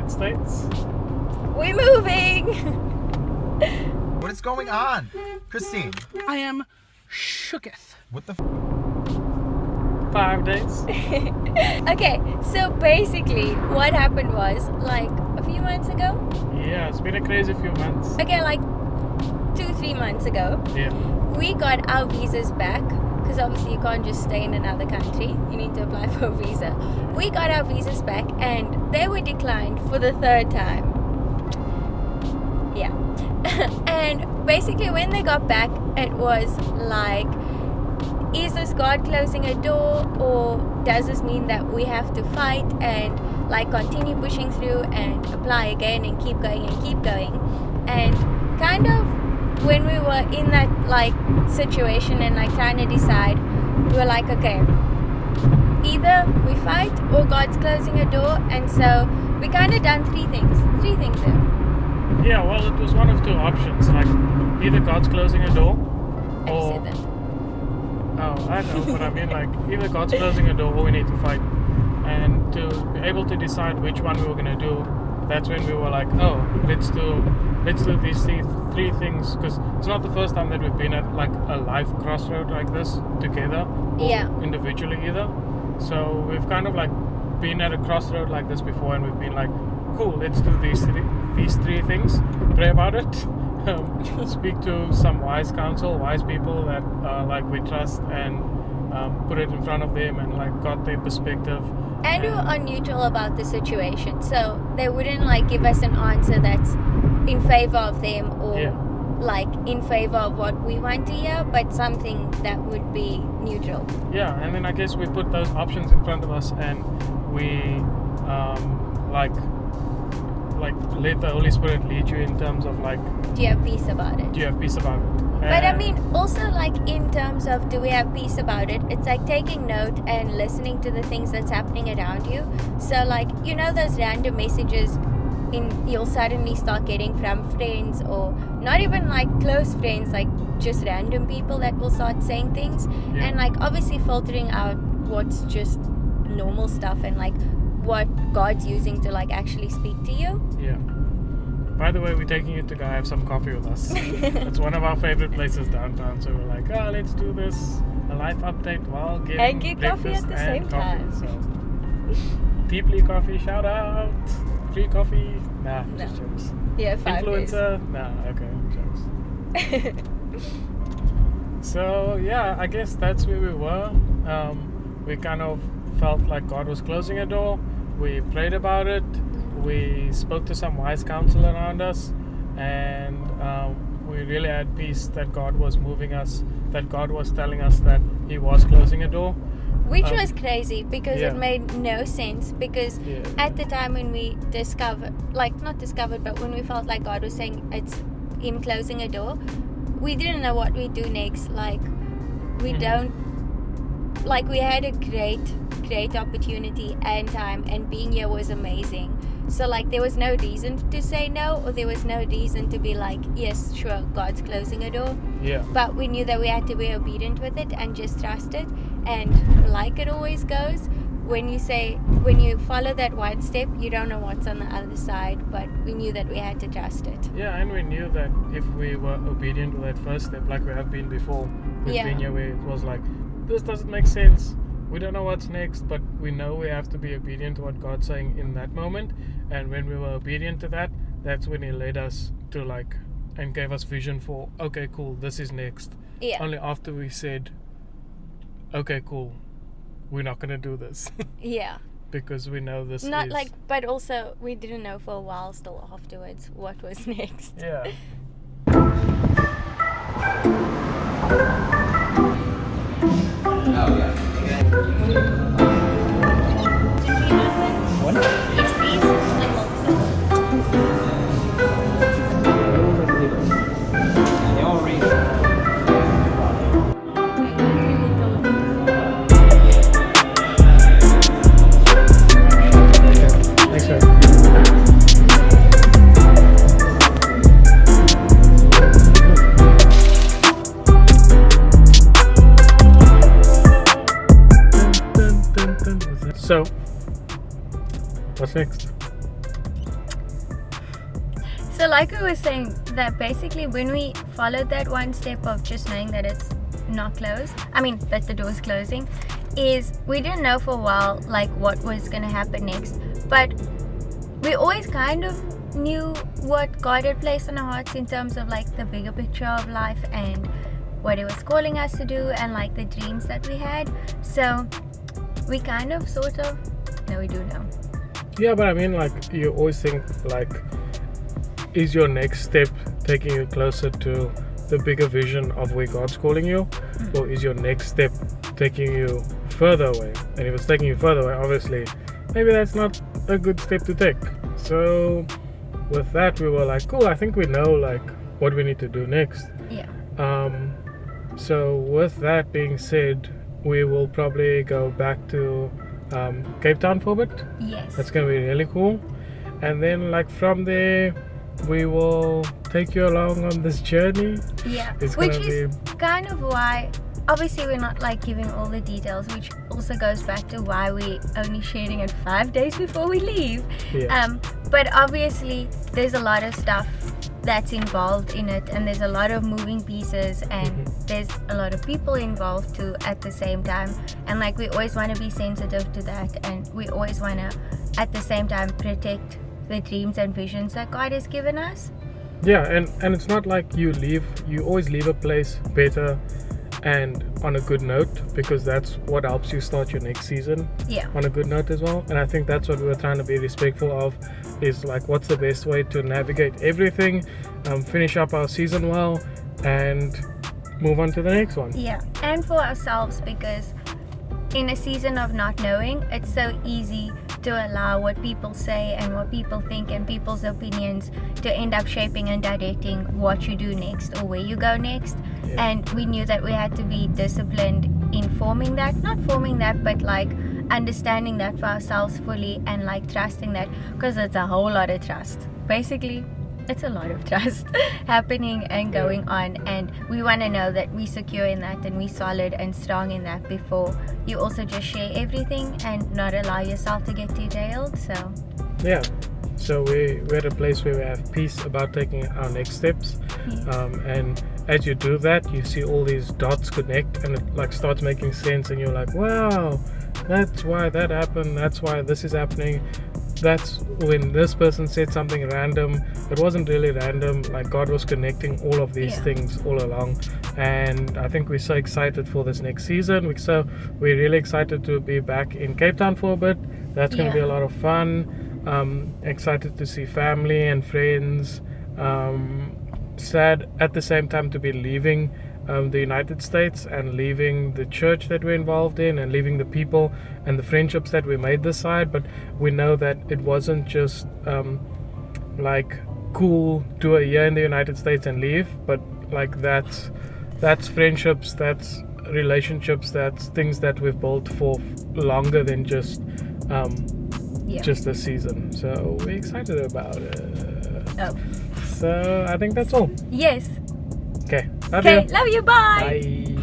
United States. We're moving! What is going on? Christine. I am shooketh. What the 5 days. Okay, so basically what happened was like a few months ago. Yeah, it's been a crazy few months. Okay, like 2-3 months ago. Yeah. We got our visas back because obviously you can't just stay in another country. You need to apply for a visa. We got our visas back and they were declined for the 3rd time. Yeah. And basically when they got back, it was like, is this God closing a door, or does this mean that we have to fight and like continue pushing through and apply again and keep going and keep going? And kind of when we were in that like situation and like trying to decide, we were like, okay, either we fight or God's closing a door. And so we kind of done three things there. Yeah, well, it was one of two options. Like, either God's closing a door, And you said that. Oh, I know, but I mean, like, either God's closing a door or we need to fight. And to be able to decide which one we were going to do, that's when we were like, oh, let's do these three things, because it's not the first time that we've been at like a life crossroad like this together, or individually either. So we've kind of like been at a crossroad like this before, and we've been like, cool, let's do these three things, pray about it, speak to some wise counsel, wise people that like we trust, and put it in front of them and like got their perspective. And we are neutral about the situation, so they wouldn't like give us an answer that's in favor of them or like in favor of what we want to hear, but something that would be neutral. Yeah, and then I guess we put those options in front of us, and we like let the Holy Spirit lead you in terms of like, do you have peace about it? Do you have peace about it? But I mean, also like in terms of do we have peace about it, it's like taking note and listening to the things that's happening around you. So like, you know, those random messages you'll suddenly start getting from friends, or not even like close friends, like just random people that will start saying things, and like obviously filtering out what's just normal stuff and like what God's using to like actually speak to you. Yeah. By the way, we're taking you to go have some coffee with us. It's one of our favorite places downtown. So we're like, let's do this, a life update while getting and get coffee at the same time. So, Deeply Coffee, shout out. Free coffee? Nah, No. just jokes. Yeah, 5 days. Influencer? Nah, okay, jokes. So yeah, I guess that's where we were. We kind of felt like God was closing a door. We prayed about it. We spoke to some wise counsel around us, and we really had peace that God was moving us, that God was telling us that He was closing a door. Which was crazy because yeah. it made no sense, because at the time when we but when we felt like God was saying it's Him closing a door, we didn't know what we'd do next. Like we we had a great opportunity and time, and being here was amazing. So like there was no reason to say no, or there was no reason to be like, yes, sure, God's closing a door. Yeah. But we knew that we had to be obedient with it and just trust it. And like it always goes, when you follow that one step, you don't know what's on the other side, but we knew that we had to trust it. Yeah, and we knew that if we were obedient to that first step, like we have been before, we've been here where it was like, this doesn't make sense. We don't know what's next, but we know we have to be obedient to what God's saying in that moment. And when we were obedient to that, that's when He led us to like, and gave us vision for, okay, cool, this is next. Yeah. Only after we said, okay, cool, we're not going to do this. Yeah. Because we know this Not is... like, but also we didn't know for a while still afterwards what was next. Yeah. Yes, please. Thanks, sir. So, what's next? So like we were saying, that basically when we followed that one step of just knowing that it's not closed, I mean that the door's closing, is we didn't know for a while like what was going to happen next, but we always kind of knew what God had placed on our hearts in terms of like the bigger picture of life and what He was calling us to do and like the dreams that we had. So we kind of sort of we do know. Yeah, but I mean, like, you always think, like, is your next step taking you closer to the bigger vision of where God's calling you? Or is your next step taking you further away? And if it's taking you further away, obviously, maybe that's not a good step to take. So with that, we were like, cool, I think we know, like, what we need to do next. Yeah. So with that being said, we will probably go back to Cape Town for a bit. Yes. That's gonna be really cool. And then like from there we will take you along on this journey. Yeah. It's Which gonna is kind of why obviously we're not like giving all the details, which also goes back to why we're only sharing it 5 days before we leave. Yeah. But obviously there's a lot of stuff that's involved in it, and there's a lot of moving pieces, and there's a lot of people involved too at the same time, and like we always want to be sensitive to that, and we always want to at the same time protect the dreams and visions that God has given us. Yeah, and it's not like you always leave a place better and on a good note, because that's what helps you start your next season on a good note as well. And I think that's what we were trying to be respectful of, is like what's the best way to navigate everything, finish up our season well, and move on to the next one. Yeah, and for ourselves, because in a season of not knowing, it's so easy to allow what people say and what people think and people's opinions to end up shaping and directing what you do next or where you go next. And we knew that we had to be disciplined in forming that, not forming that, but like understanding that for ourselves fully, and like trusting that, because it's a whole lot of trust. Basically, it's a lot of trust happening and going on, and we want to know that we secure in that and we solid and strong in that before you also just share everything and not allow yourself to get derailed. So we're at a place where we have peace about taking our next steps. And as you do that, you see all these dots connect, and it like starts making sense, and you're like, wow, that's why that happened, that's why this is happening, that's when this person said something random. It wasn't really random, like God was connecting all of these things all along. And I think we're so excited for this next season. We're really excited to be back in Cape Town for a bit. That's going to be a lot of fun. Excited to see family and friends. Sad at the same time to be leaving the United States and leaving the church that we're involved in and leaving the people and the friendships that we made this side. But we know that it wasn't just like cool, do a year in the United States and leave, but like that's friendships, that's relationships, that's things that we've built for longer than just a season. So we're excited about it. So I think that's all. Yes. Okay. Love you. Love you. Bye. Bye.